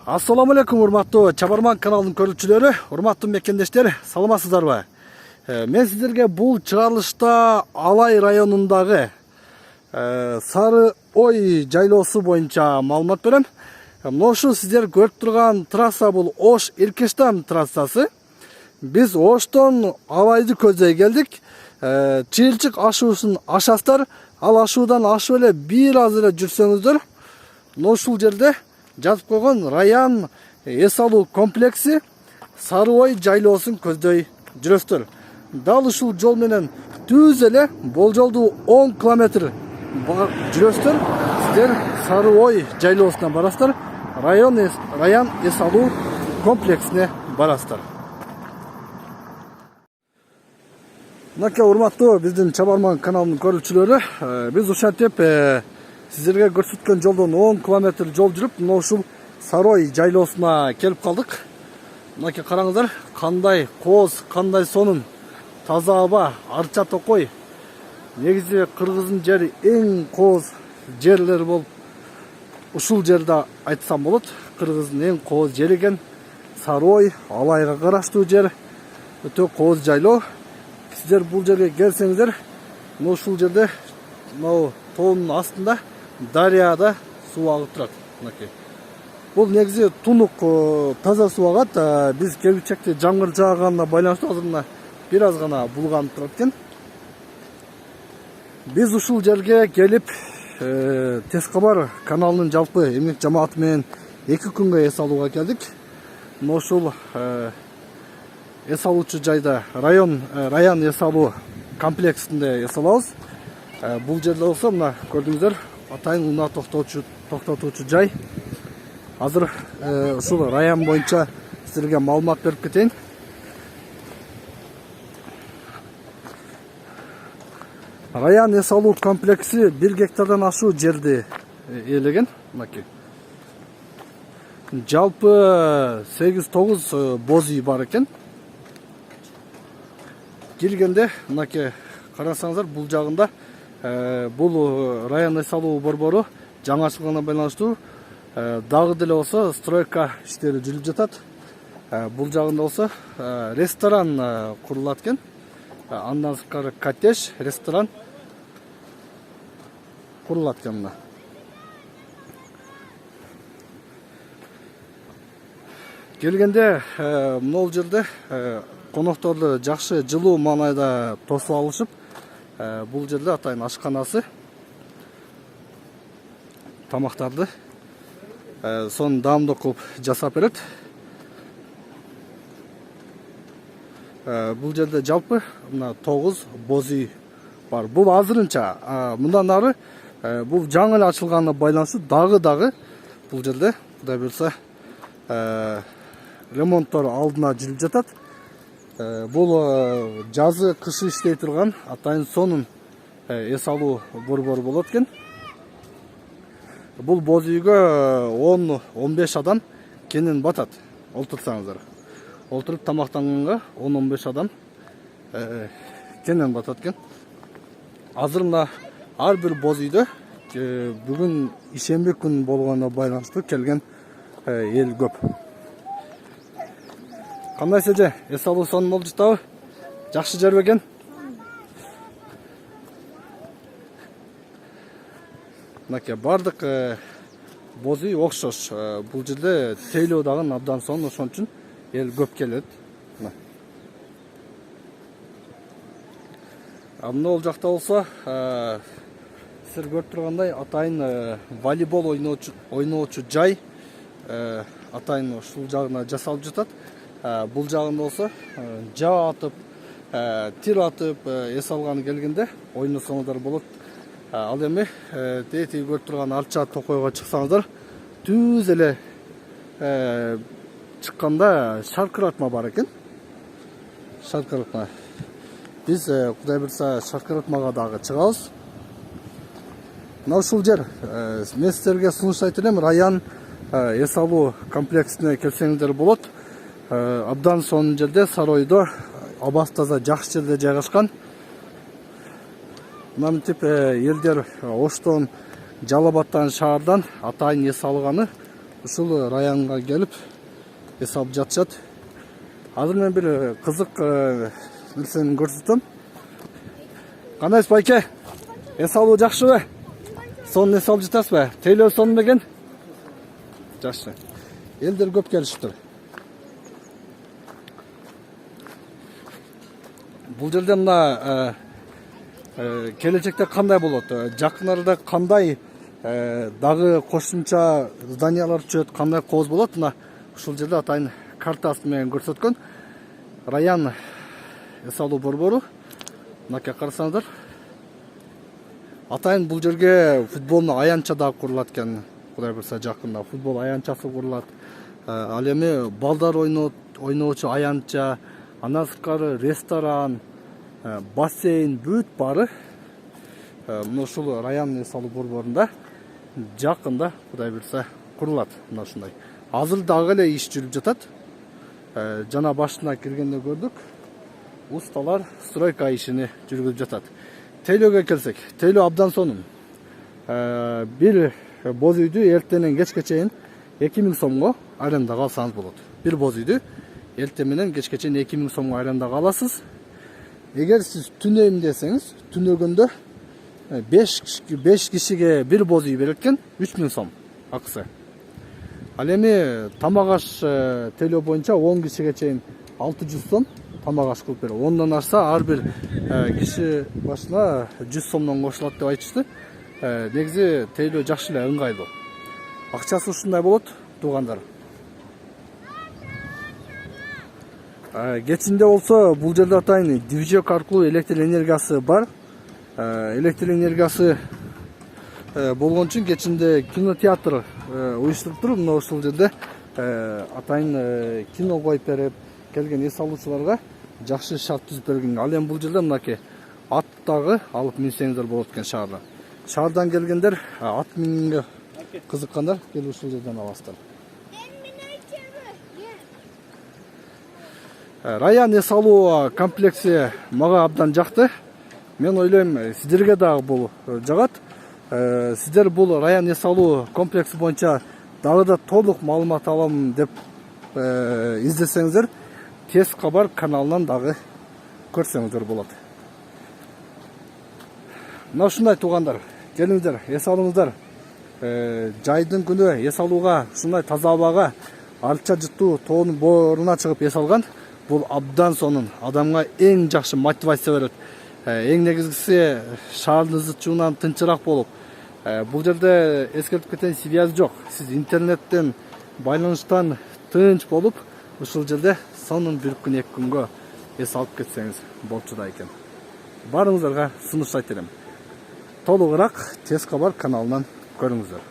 Assalamu alaikum урматтуу Чабарман каналынын көрүүчүлөрү, урматтуу мекендештер, саламатсыздарбы? Мен сиздерге бул чыгарылышта Алай районундагы Сары Ой жайлоосу боюнча маалымат берем. Ошо сиздер көрүп турган трасса бул Ош Иркештам трассасы. Биз Оштон Алайды көздөй келдик. Чыйылчык ашуусун ашасыздар. Ал ашуудан ашып эле бир аз эле жүрсөңүздөр, ушул жерде жазып койгон Раян эс алуу комплекси Сары Ой жайлоосун көздөй жүрөсүздөр. Дал ушул жол менен түз эле болжолдуу 10 километр жүрөсүздөр. Сиздер Сары Ой жайлоосуна барасыздар. Раян эс алуу комплексине барасыздар. Мынакей урматтуу биздин Чабарман каналынын көрүүчүлөрү, биз ушантип сиздерге көрсөткөн жолдон 10 километр жол жүрүп, ушул Сары Ой жайлоосуна келип калдык. Мынакей караңыздар, кандай кооз, кандай сонун, таза аба, арча токой. Негизи кыргыздын жери эң кооз жерлери болуп, ушул жерде айтсам болот. Кыргыздын эң кооз жери экен Сары Ой, Алайга караштуу жер, өтө кооз жайлоо. Сиздер бул жерге келсеңиздер, ушул жерде тоонун астында дарыяда суу агып турат. Бул негизи тунук таза суу агат. Биз келгичекте жамгыр жааганына байланыштуу азыр мына бир аз гана булганып турат экен. Биз ушул жерге келип, Тез кабар каналынын жалпы эмгек жамааты менен 2 күнгө эс алууга келдик. Ушул эс алуучу жайда Раян эс алуу комплексинде эс алабыз. Бул жерде болсо мына көрдүңүздөр, атайын унаа токтотуучу жай. Азыр ушул район боюнча силерге маалымат берип кетейин. Раян эс алуу комплекси 1 гектардан ашуу жерди ээлеген. Мынакей. Жалпы 8-9 боз үй бар экен. Келгенде мынакей карасаңыздар, бул жагында бул район эс алуу борбору жаңы ачылганына байланыштуу дагы деле болсо стройка иштери жүрүп жатат. Бул жагында болсо ресторан курулат экен. Андан сырткары коттедж, ресторан курулат экен мына. Келгенде могул жерде конокторду жакшы жылуу маанайда тосуп алышып, бул жерде атайын ашканасы, тамактарды сонун даамдуу кылып жасап берет. Бул жерде жалпы мына 9 боз үй бар. Бул азырынча, мындан ары бул жаңы эле ачылганына байланыштуу дагы бул жерде Кудай буйрса ремонттор алдына жүрүп жатат. Бул жазы кышы иштей турган атайын сонун эс алуу борбору болот экен. Бул боз үйгө 10-15 адам кенен батат. Олтурсаңыздар. Олтуруп тамактанганга 10-15 адам кенен батат экен. Азыр мына ар бир боз үйдө бүгүн ишемби күн болгонуна байланыштуу келген эл көп. Кандай сеже? Эс алуу сонун болуп жатабы? Жакшы жер экен? Мынакей бардык боз үй окшош. Бул жерде тейлөө дагы абдан сонун, ошон үчүн эл көп келет. Мына ол жакта болсо, сиздер көрүп тургандай атайын волейбол ойноочу жай атайын ушул жагына жасалып жатат. Бул жагында болсо жаа атып, тир атып эс алганы келгенде ойносоңуздар болот. Ал эми тети көрүп турган арча токойго чыксаңыздар, түз эле чыкканда шаркыратма бар экен. Шаркыратма. Биз Кудай буйрса шаркыратмага дагы чыгабыз. Мына ушул жер мен сиздерге сунуштайт элем, Раян эс алуу комплексине келсеңиздер болот. Абдан сонун жерде, Сары Ойдо абасы таза жакшы жерде жайгашкан. Мынтип элдер Оштон Жалал Абадтан шаардан атайын эс алганы ушул районга келип эс алып жатышат. Азыр мен бир кызык нерсени көрсөтөм. Кандайсыз байке? Эс алуу жакшыбы? Сонун эс алып жатасызбы? Тейлөө сонун бекен? Жакшы. Элдер көп келишиптир. Бул жерде мына келечекте кандай болот? Жакын арада кандай дагы кошумча зданиялар түшөт, кандай кооз болот? Мына ушул жерде атайын картасы менен көрсөткөн. Район эс алуу борбору. Мынакей карасаңыздар. Атайын бул жерге футболдун аянтча дагы курулат экен. Кудай буйрса жакында футбол аянтчасы курулат. Ал эми балдар ойноочу аянтча, андан сырткары ресторан, бассейн бүт бары мына ушул район эс алуу борборунда жакында Кудай буйрса курулат. Мына ушундай. Азыр дагы эле иш жүрүп жатат. Жана башына киргенде көрдүк. Усталар стройка ишини жүргүзүп жатат. Тейлөөгө келсек, тейлөө абдан сонун. Бир боз үйдү эртенен кечке чейин 2000 сомго арендага алсаңыз болот. Бир боз үйдү эртең менен кечке чейин 2000 сомго арендага аласыз. Эгер сиз түнөйм десеңиз, түнөгөндө 5 кишиге бир боз үй берет экен, 3000 сом акысы. Ал эми тамак аш тейлөө боюнча 10 кишиге чейин 600 сом тамак аш кылып берет. Ондан ашса ар бир киши башына 100 сомдон кошулат деп айтышты. Негизи тейлөө жакшы эле ыңгайлуу. Акчасы ушундай болот, туугандар. Кечинде болсо бул жерде атайын движок аркылуу электр энергиясы бар. Электр энергиясы болгон үчүн кечинде кинотеатр уюштуруп туруп, мына ушул жерде атайын кино коюп берип келген эс алуучуларга жакшы шарт түзүп берген. Ал эми бул жерде мынакей ат дагы алып минсеңиздер болот экен шаарда. Шаардан келгендер ат минүүгө кызыккандар келип ушул жерден аласыздар. Район эс алуу комплекси мага абдан жакты. Мен ойлойм, сиздерге дагы бул жагат. Сиздер бул район эс алуу комплекси боюнча дагы да толук маалымат алам деп издесеңиздер, Тез Кабар каналынан дагы көрсөңүздөр болот. Мына ушундай туугандар, келиңиздер, эс алыңыздар. Жайдын күнү эс алууга, ушундай таза абага, арча жыттуу тоонун бооруна чыгып эс алган. Бул абдан сонун, адамга эң жакшы мотивация берет. Эң негизгиси шаардын ызычуунан тынчыраак болуп. Бул жерде эскертип кетейин, связь жок. Сиз интернеттен байланыштан тынч болуп, ушул жерде сонун бир күн, 2 күнгө эс алып кетсеңиз болчу да экен. Барыңыздарга сунуштайт элем. Толугураак Тез Кабар каналынан көрүңүздөр.